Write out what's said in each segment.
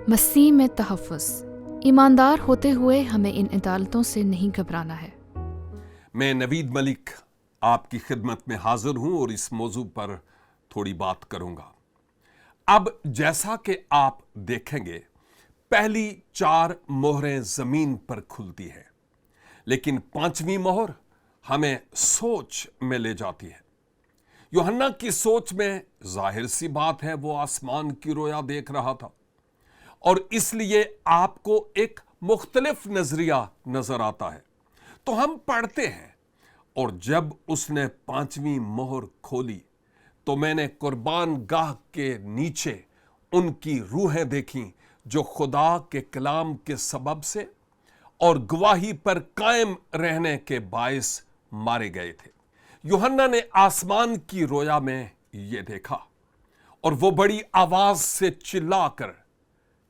मसीह में तहफ़्फ़ुज़। ईमानदार होते हुए हमें इन अदालतों से नहीं घबराना है। मैं नवीद मलिक आपकी खिदमत में हाजिर हूं और इस मौजू पर थोड़ी बात करूंगा। अब जैसा कि आप देखेंगे, पहली 4 मोहरें जमीन पर खुलती है, लेकिन 5वीं मोहर हमें सोच में ले जाती है। यूहन्ना की सोच में जाहिर सी बात है, वो आसमान की रोया देख रहा था और इसलिए आपको एक मुख्तलिफ नजरिया नजर आता है। तो हम पढ़ते हैं, और जब उसने 5वीं मोहर खोली तो मैंने कुर्बान गाह के नीचे उनकी रूहें देखीं जो खुदा के कलाम के सबब से और गवाही पर कायम रहने के बायस मारे गए थे। यूहन्ना ने आसमान की रोया में ये देखा और वो बड़ी आवाज से चिल्लाकर,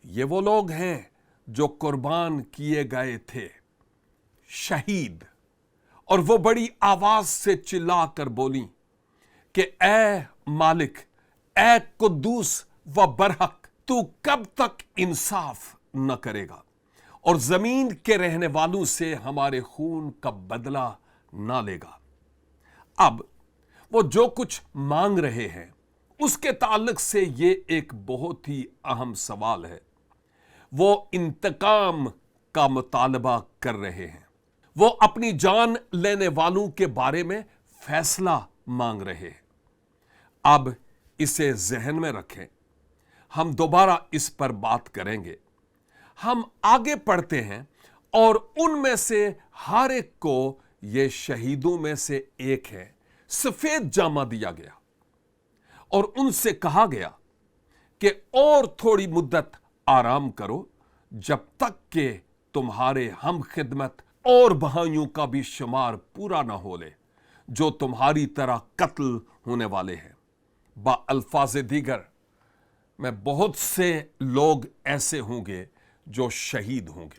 ये वो लोग हैं जो कुर्बान किए गए थे, शहीद। और वो बड़ी आवाज से चिल्लाकर बोली कि ए मालिक, ए कुद्दूस व बरहक, तू कब तक इंसाफ न करेगा और जमीन के रहने वालों से हमारे खून का बदला ना लेगा। अब वो जो कुछ मांग रहे हैं उसके ताल्लुक से ये एक बहुत ही अहम सवाल है। वो इंतकाम का मुतालबा कर रहे हैं। वो अपनी जान लेने वालों के बारे में फैसला मांग रहे हैं। अब इसे जहन में रखें, हम दोबारा इस पर बात करेंगे। हम आगे पढ़ते हैं और उनमें से हर एक को, ये शहीदों में से एक है, सफेद जामा दिया गया और उनसे कहा गया कि और थोड़ी मुद्दत आराम करो जब तक कि तुम्हारे हम खिदमत और भाइयों का भी शुमार पूरा ना हो ले जो तुम्हारी तरह कत्ल होने वाले हैं। अल्फाज दीगर में बहुत से लोग ऐसे होंगे जो शहीद होंगे,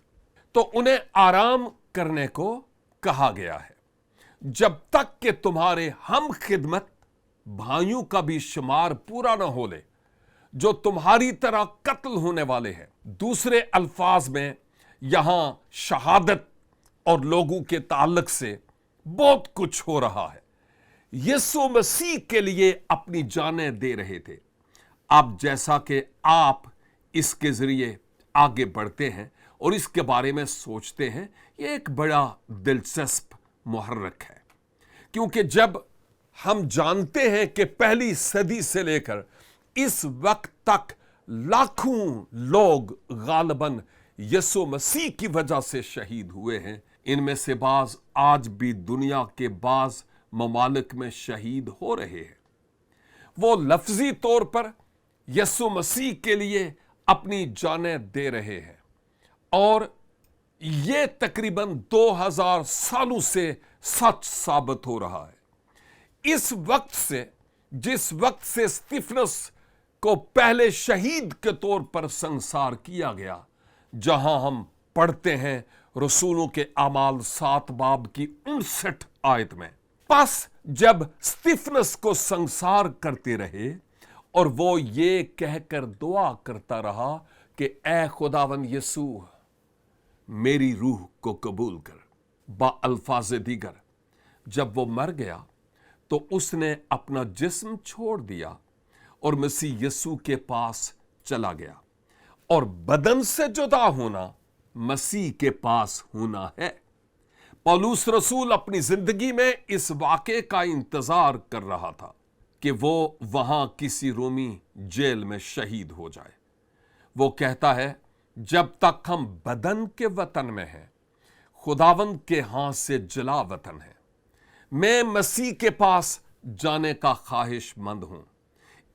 तो उन्हें आराम करने को कहा गया है जब तक कि तुम्हारे हम खिदमत भाइयों का भी शुमार पूरा ना हो ले जो तुम्हारी तरह कत्ल होने वाले हैं। दूसरे अल्फाज में यहां शहादत और लोगों के ताल्लुक से बहुत कुछ हो रहा है। यीशु मसीह के लिए अपनी जानें दे रहे थे। अब जैसा कि आप इसके जरिए आगे बढ़ते हैं और इसके बारे में सोचते हैं, यह एक बड़ा दिलचस्प मुहर्रक है, क्योंकि जब हम जानते हैं कि पहली सदी से लेकर इस वक्त तक लाखों लोग गालिबन यीशु मसीह की वजह से शहीद हुए हैं, इनमें से बाज आज भी दुनिया के बाज ममालिक में शहीद हो रहे हैं। वो लफ्जी तौर पर यीशु मसीह के लिए अपनी जानें दे रहे हैं और ये तकरीबन 2000 सालों से सच साबित हो रहा है। इस वक्त से, जिस वक्त से स्तिफनस को पहले शहीद के तौर पर संसार किया गया, जहां हम पढ़ते हैं रसूलों के अमाल 7 बाब की 59 आयत में, बस जब स्तिफनस को संसार करते रहे और वो ये कहकर दुआ करता रहा कि ए खुदावन यीशु, मेरी रूह को कबूल कर। अल्फाज दीगर, जब वो मर गया तो उसने अपना जिस्म छोड़ दिया और मसीह यीशु के पास चला गया, और बदन से जुदा होना मसीह के पास होना है। पौलुस रसूल अपनी जिंदगी में इस वाक़े का इंतजार कर रहा था कि वो वहां किसी रोमी जेल में शहीद हो जाए। वो कहता है, जब तक हम बदन के वतन में हैं, खुदावंद के हाथ से जला वतन है। मैं मसीह के पास जाने का ख्वाहिशमंद हूं।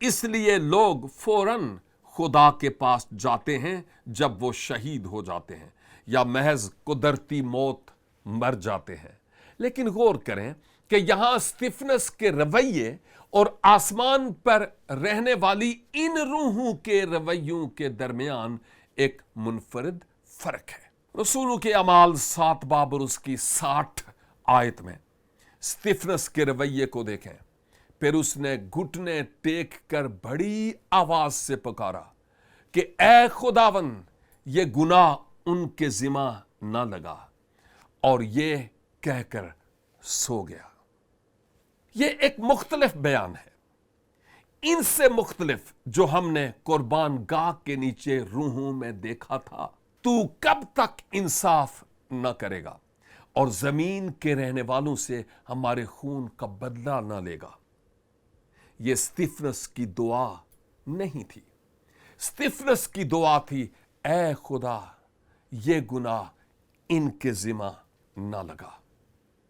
इसलिए लोग फौरन खुदा के पास जाते हैं जब वो शहीद हो जाते हैं या महज कुदरती मौत मर जाते हैं। लेकिन गौर करें कि यहां स्तिफनस के रवैये और आसमान पर रहने वाली इन रूहों के रवैयों के दरमियान एक मुनफरिद फर्क है। रसूलों के अमाल 7 बाब और उसकी 60 आयत में स्तिफनस के रवैये को देखें। फिर उसने घुटने टेक कर बड़ी आवाज से पुकारा कि ए खुदावन ये गुनाह उनके जिम्मा ना लगा, और ये कहकर सो गया। ये एक मुख्तलिफ बयान है इनसे मुख्तलिफ जो हमने कुर्बान गाह के नीचे रूहों में देखा था। तू कब तक इंसाफ न करेगा और जमीन के रहने वालों से हमारे खून का बदला न लेगा। यह स्तिफनस की दुआ नहीं थी। स्तिफनस की दुआ थी, ऐ खुदा ये गुनाह इनके जिम्मा न लगा।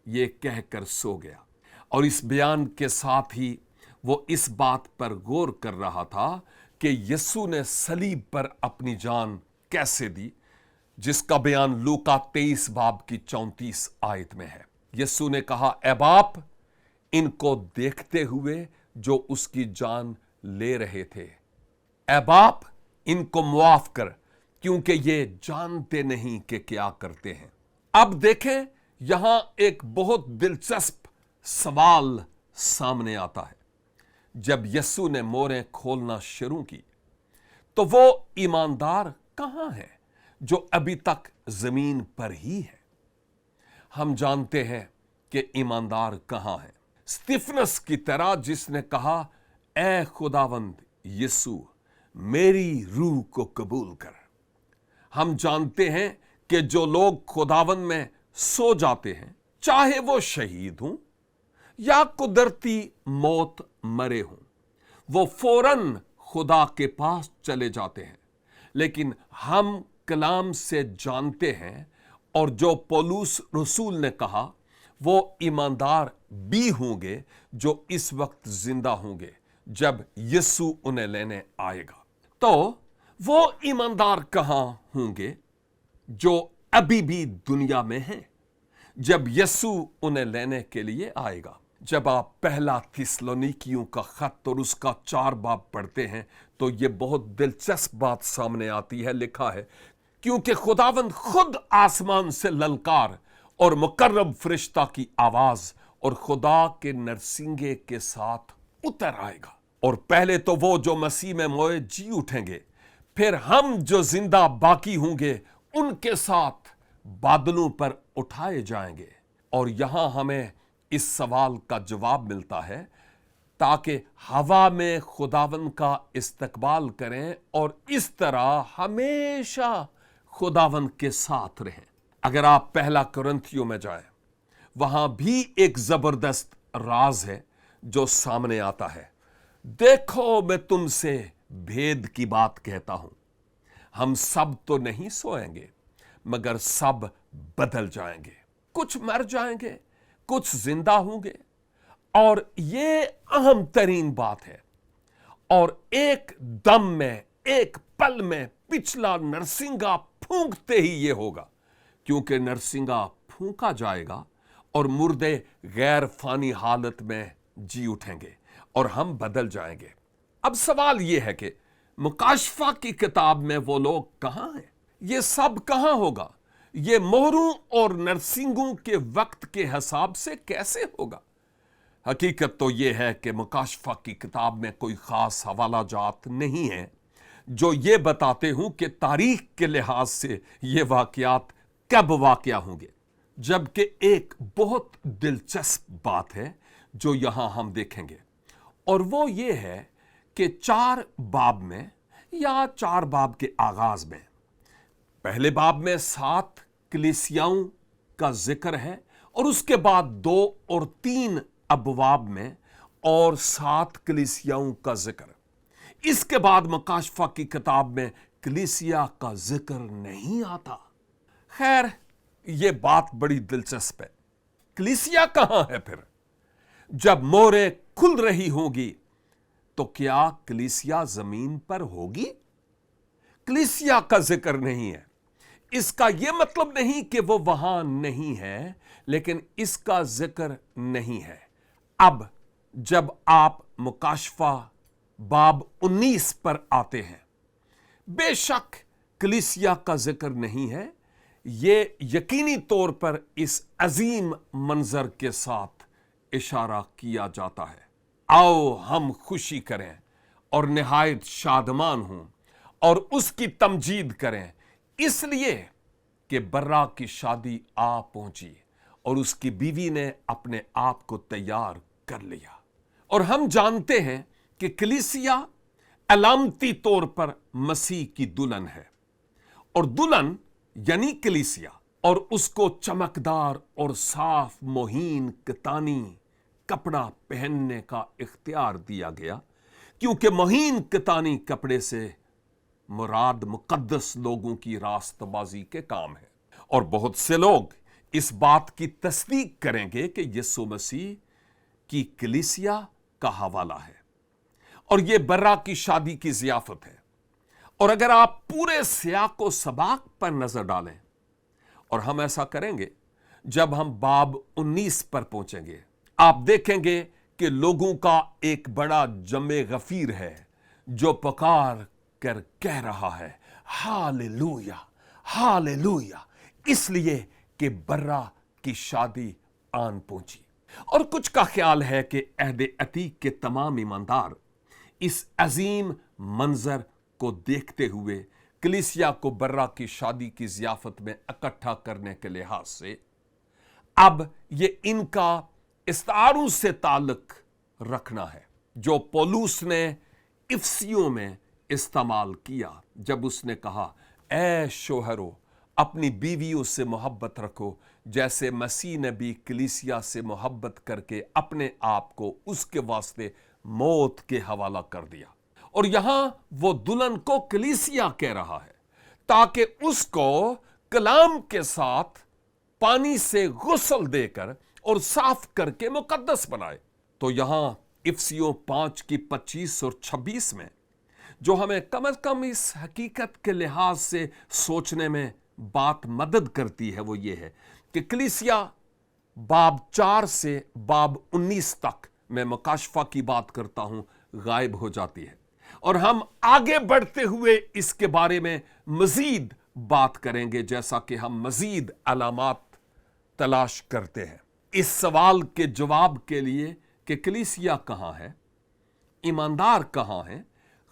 ये कहकर सो गया। और इस बयान के साथ ही वो इस बात पर गौर कर रहा था कि यीशु ने सलीब पर अपनी जान कैसे दी, जिसका बयान लूका 23 बाब की 34 आयत में है। यीशु ने कहा, ऐ बाप, इनको देखते हुए जो उसकी जान ले रहे थे, ऐ बाप इनको मुआफ कर, क्योंकि ये जानते नहीं कि क्या करते हैं। अब देखें, यहां एक बहुत दिलचस्प सवाल सामने आता है। जब यीशु ने मोहरें खोलना शुरू की तो वो ईमानदार कहां है जो अभी तक जमीन पर ही है? हम जानते हैं कि ईमानदार कहां है। स्तिफनस की तरह जिसने कहा, ऐ खुदावंद यीशु मेरी रूह को कबूल कर। हम जानते हैं कि जो लोग खुदावंद में सो जाते हैं, चाहे वो शहीद हों या कुदरती मौत मरे हों, वो फौरन खुदा के पास चले जाते हैं। लेकिन हम कलाम से जानते हैं, और जो पौलुस रसूल ने कहा, वो ईमानदार भी होंगे जो इस वक्त जिंदा होंगे जब यीशु उन्हें लेने आएगा। तो वो ईमानदार कहां होंगे जो अभी भी दुनिया में हैं जब यीशु उन्हें लेने के लिए आएगा? जब आप पहला थिस्सलुनीकियों का खत और उसका 4 बाब पढ़ते हैं तो यह बहुत दिलचस्प बात सामने आती है। लिखा है, क्योंकि खुदावंद खुद आसमान से ललकार और मुकर्रब फरिश्ता की आवाज और खुदा के नरसिंगे के साथ उतर आएगा, और पहले तो वो जो मसीह में मोए जी उठेंगे, फिर हम जो जिंदा बाकी होंगे उनके साथ बादलों पर उठाए जाएंगे। और यहां हमें इस सवाल का जवाब मिलता है ताकि हवा में खुदावंद का इस्तकबाल करें और इस तरह हमेशा खुदावंद के साथ रहें। अगर आप पहला कुरिन्थियों में जाएं, वहां भी एक जबरदस्त राज है जो सामने आता है। देखो, मैं तुमसे भेद की बात कहता हूं, हम सब तो नहीं सोएंगे, मगर सब बदल जाएंगे। कुछ मर जाएंगे, कुछ जिंदा होंगे। और ये अहम तरीन बात है। और एक दम में, एक पल में पिछला नरसिंगा फूंकते ही ये होगा, क्योंकि नरसिंगा फूंका जाएगा और मुर्दे गैर फानी हालत में जी उठेंगे और हम बदल जाएंगे। अब सवाल यह है कि मुकाशफा की किताब में वो लोग कहां हैं? ये सब कहां होगा? ये मोहरों और नरसिंगों के वक्त के हिसाब से कैसे होगा? हकीकत तो यह है कि मुकाशफा की किताब में कोई खास हवाला जात नहीं है जो ये बताते हूं कि तारीख के लिहाज से ये वाकयात कब वाकया होंगे। जबकि एक बहुत दिलचस्प बात है जो यहां हम देखेंगे, और वो ये है कि 4 बाब में या 4 बाब के आगाज में, पहले बाब में 7 कलीसियाओं का जिक्र है, और उसके बाद 2 और 3 अबवाब में और 7 कलीसियाओं का जिक्र। इसके बाद मुकाशफा की किताब में कलीसिया का जिक्र नहीं आता। खैर, यह बात बड़ी दिलचस्प है। कलीसिया कहां है फिर? जब मोहरें खुल रही होगी तो क्या कलीसिया जमीन पर होगी? कलीसिया का जिक्र नहीं है। इसका यह मतलब नहीं कि वो वहां नहीं है, लेकिन इसका जिक्र नहीं है। अब जब आप मुकाशफा बाब 19 पर आते हैं, बेशक कलीसिया का जिक्र नहीं है। यह यकीनी तौर पर इस अजीम मंजर के साथ इशारा किया जाता है। आओ हम खुशी करें और निहायत शादमान हों اور اس کی تمجید کریں، اس لیے کہ برا کی شادی آ پہنچی اور اس کی بیوی نے اپنے آپ کو تیار کر لیا۔ اور ہم جانتے ہیں کہ کلیسیا علامتی طور پر مسیح کی دلہن ہے، اور دلہن یعنی کلیسیا، اور اس کو چمکدار اور صاف مہین کتانی کپڑا پہننے کا اختیار دیا گیا، کیونکہ مہین کتانی کپڑے سے مراد مقدس لوگوں کی راست بازی کے کام ہے۔ اور بہت سے لوگ اس بات کی تصدیق کریں گے کہ یسوع مسیح کی کلیسیا کا حوالہ ہے، اور یہ برا کی شادی کی ضیافت ہے۔ اور اگر آپ پورے سیاق و سباق پر نظر ڈالیں، اور ہم ایسا کریں گے جب ہم باب 19 پر پہنچیں گے، آپ دیکھیں گے کہ لوگوں کا ایک بڑا جمع غفیر ہے جو پکار کر کہہ رہا ہے ہاللویا ہاللویا، اس لیے کہ برا کی شادی آن پہنچی۔ اور کچھ کا خیال ہے کہ عہد عتیق کے تمام ایماندار اس عظیم منظر کو دیکھتے ہوئے کلیسیا کو برا کی شادی کی ضیافت میں اکٹھا کرنے کے لحاظ سے اب یہ ان کا استعاروں سے تعلق رکھنا ہے جو پولوس نے افسیوں میں استعمال کیا جب اس نے کہا اے شوہرو اپنی بیویوں سے محبت رکھو جیسے مسیح نے بھی کلیسیا سے محبت کر کے اپنے آپ کو اس کے واسطے موت کے حوالہ کر دیا۔ اور یہاں وہ دلہن کو کلیسیا کہہ رہا ہے تاکہ اس کو کلام کے ساتھ پانی سے غسل دے کر اور صاف کر کے مقدس بنائے۔ تو یہاں افسیوں 5 کی 25 اور 26 میں جو ہمیں کم از کم اس حقیقت کے لحاظ سے سوچنے میں بات مدد کرتی ہے، وہ یہ ہے کہ کلیسیا باب 4 سے باب 19 تک میں مکاشفہ کی بات کرتا ہوں غائب ہو جاتی ہے، اور ہم آگے بڑھتے ہوئے اس کے بارے میں مزید بات کریں گے جیسا کہ ہم مزید علامات تلاش کرتے ہیں۔ اس سوال کے جواب کے لیے کہ کلیسیا کہاں ہے، ایماندار کہاں ہیں،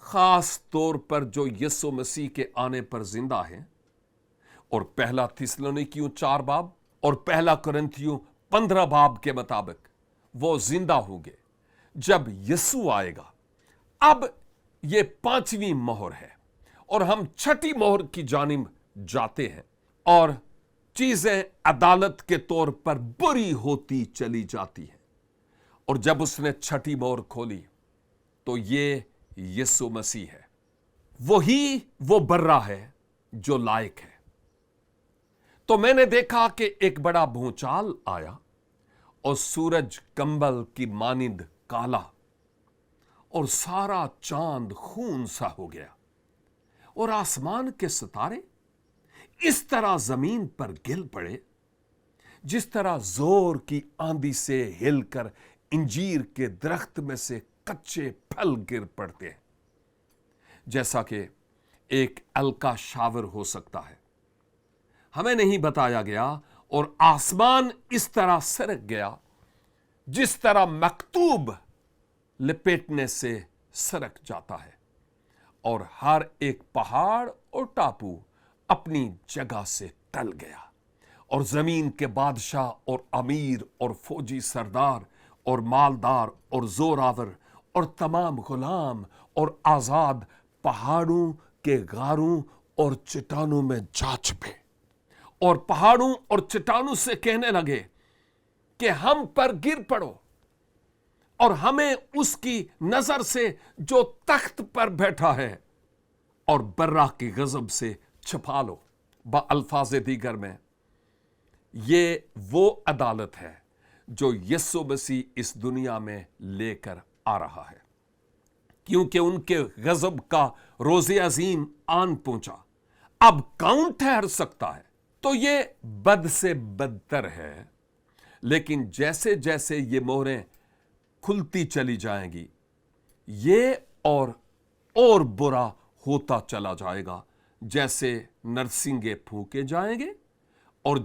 خاص طور پر جو یسوع مسیح کے آنے پر زندہ ہیں، اور پہلا تھسلونیکیوں 4 باب اور پہلا کرنتھیوں 15 باب کے مطابق وہ زندہ ہوں گے جب یسوع آئے گا۔ اب یہ 5ویں مہر ہے اور ہم 6ٹھی مہر کی جانب جاتے ہیں، اور چیزیں عدالت کے طور پر بری ہوتی چلی جاتی ہیں۔ اور جب اس نے 6ٹھی مہر کھولی تو یہ یسوع مسیح ہے، وہی وہ برا ہے جو لائق ہے۔ تو میں نے دیکھا کہ ایک بڑا بھونچال آیا اور سورج کمبل کی مانند کالا اور سارا چاند خون سا ہو گیا، اور آسمان کے ستارے اس طرح زمین پر گر پڑے جس طرح زور کی آندھی سے ہل کر انجیر کے درخت میں سے کچے پھل گر پڑتے ہیں، جیسا کہ ایک الکا شاور ہو سکتا ہے۔ ہمیں نہیں بتایا گیا، اور آسمان اس طرح سرک گیا جس طرح مکتوب لپیٹنے سے سرک جاتا ہے، اور ہر ایک پہاڑ اور ٹاپو اپنی جگہ سے ٹل گیا، اور زمین کے بادشاہ اور امیر اور فوجی سردار اور مالدار اور زوراور اور تمام غلام اور آزاد پہاڑوں کے غاروں اور چٹانوں میں جا چھپے، اور پہاڑوں اور چٹانوں سے کہنے لگے کہ ہم پر گر پڑو اور ہمیں اس کی نظر سے جو تخت پر بیٹھا ہے اور برا کی غضب سے چھپا لو۔ بالفاظ دیگر میں یہ وہ عدالت ہے جو یسوع مسیح اس دنیا میں لے کر آ رہا ہے، کیونکہ ان کے غضب کا روز عظیم آن پہنچا۔ اب کون ٹھہر سکتا ہے؟ تو یہ بد سے بدتر ہے، لیکن جیسے جیسے یہ مہریں کھلتی چلی جائیں گی یہ اور برا ہوتا چلا جائے گا، جیسے نرسنگے پھونکے جائیں گے۔ اور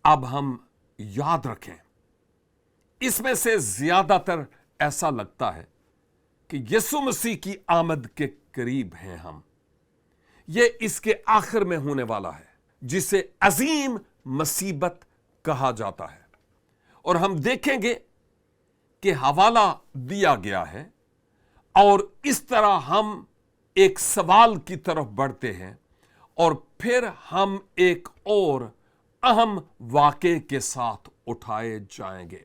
اب ہم یاد رکھیں، اس میں سے زیادہ تر ایسا لگتا ہے کہ یسوع مسیح کی آمد کے करीब हैं हम। ये इसके आखिर में होने वाला है, जिसे अजीम मुसीबत कहा जाता है। और हम देखेंगे कि हवाला दिया गया है और इस तरह हम एक सवाल की तरफ बढ़ते हैं और फिर हम एक और अहम वाक़े के साथ उठाए जाएंगे।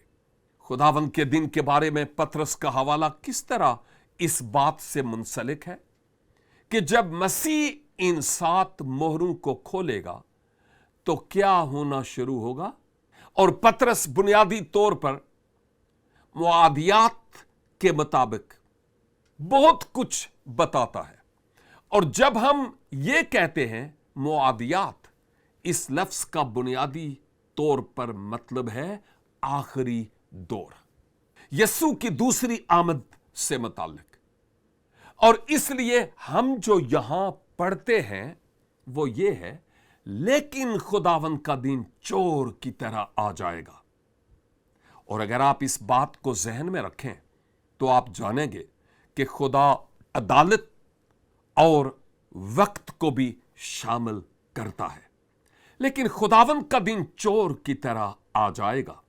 खुदावंद के दिन के बारे में पतरस का हवाला किस तरह इस बात से मुंसलिक है कि जब मसीह इन 7 मोहरों को खोलेगा तो क्या होना शुरू होगा। और पतरस बुनियादी तौर पर मुआदियात के मुताबिक बहुत कुछ बताता है। और जब हम ये कहते हैं मुआदियात, इस लफ्ज का बुनियादी तौर पर मतलब है आखिरी दौर, यस्सु की दूसरी आमद से मुताल्लिक। और इसलिए हम जो यहां पढ़ते हैं वो ये है, लेकिन खुदावंद का दिन चोर की तरह आ जाएगा। और अगर आप इस बात को जहन में रखें तो आप जानेंगे कि खुदा अदालत और वक्त को भी शामिल करता है। लेकिन खुदावंद का दिन चोर की तरह आ जाएगा,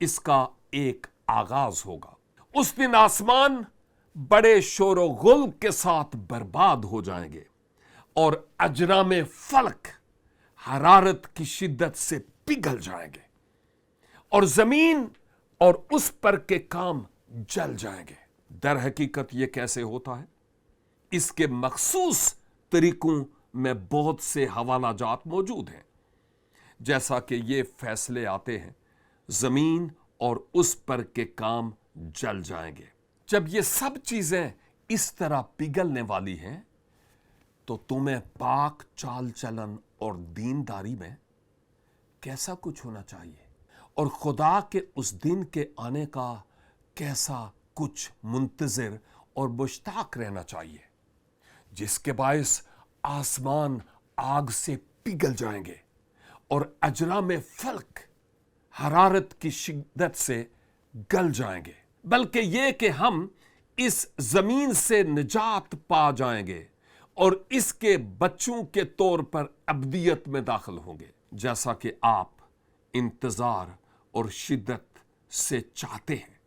इसका एक आगाज होगा। उस दिन आसमान बड़े शोर गुल के साथ बर्बाद हो जाएंगे और अजरामे फलक हरारत की शिद्दत से पिघल जाएंगे और जमीन और उस पर के काम जल जाएंगे। दर हकीकत यह कैसे होता है? इसके मखसूस तरीकों में बहुत से हवाला जात मौजूद हैं, जैसा कि ये फैसले आते हैं जमीन और उस पर के काम जल जाएंगे। जब ये सब चीजें इस तरह पिघलने वाली हैं तो तुम्हें पाक चाल चलन और दीनदारी में कैसा कुछ होना चाहिए और खुदा के उस दिन के आने का कैसा कुछ मुंतजिर और मुश्ताक रहना चाहिए, जिसके बायस आसमान आग से पिघल जाएंगे और अजरा में फल्क हरारत की शिद्दत से गल जाएंगे। बल्कि ये कि हम इस जमीन से निजात पा जाएंगे और इसके बच्चों के तौर पर अब्दियत में दाखिल होंगे, जैसा कि आप इंतजार और शिद्दत से चाहते हैं।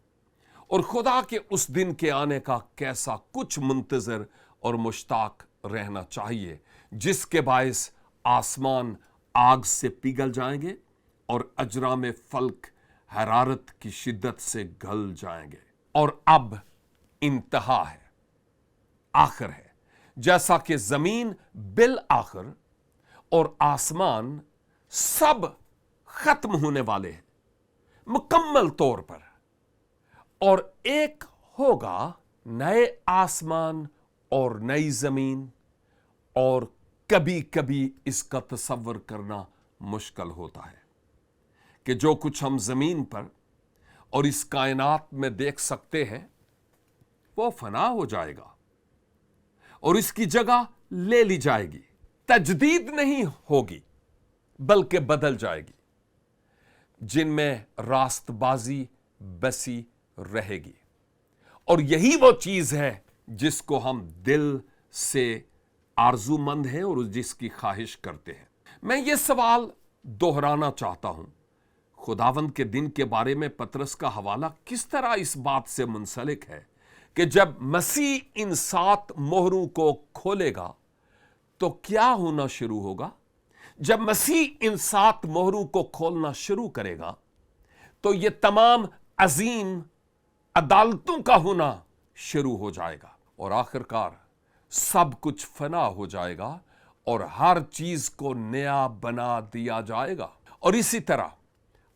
और खुदा के उस दिन के आने का कैसा कुछ मुंतजर और मुश्ताक रहना चाहिए, जिसके बायस आसमान आग से पिघल जाएंगे और अजरा में फल्क हरारत की शिद्दत से गल जाएंगे। और अब इंतहा है, आखिर है, जैसा कि जमीन बिल आखिर और आसमान सब खत्म होने वाले हैं मुकम्मल तौर पर, और एक होगा नए आसमान और नई जमीन। और कभी कभी इसका तसव्वुर करना मुश्किल होता है कि जो कुछ हम जमीन पर और इस कायनात में देख सकते हैं वो फना हो जाएगा और इसकी जगह ले ली जाएगी। तजदीद नहीं होगी बल्कि बदल जाएगी, जिनमें रास्तबाजी बसी रहेगी। और यही वो चीज है जिसको हम दिल से आरजूमंद हैं और जिसकी ख्वाहिश करते हैं। मैं ये सवाल दोहराना चाहता हूं, खुदावंद के दिन के बारे में पतरस का हवाला किस तरह इस बात से मुंसलिक है कि जब मसीह इन 7 मोहरों को खोलेगा तो क्या होना शुरू होगा। जब मसीह इन 7 मोहरों को खोलना शुरू करेगा तो ये तमाम अजीम अदालतों का होना शुरू हो जाएगा और आखिरकार सब कुछ फना हो जाएगा और हर चीज को नया बना दिया जाएगा। और इसी तरह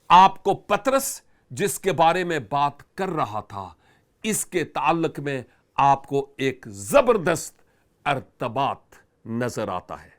आपको पतरस जिसके बारे में बात कर रहा था, इसके ताल्लुक में आपको एक जबरदस्त अर्तबात नजर आता है।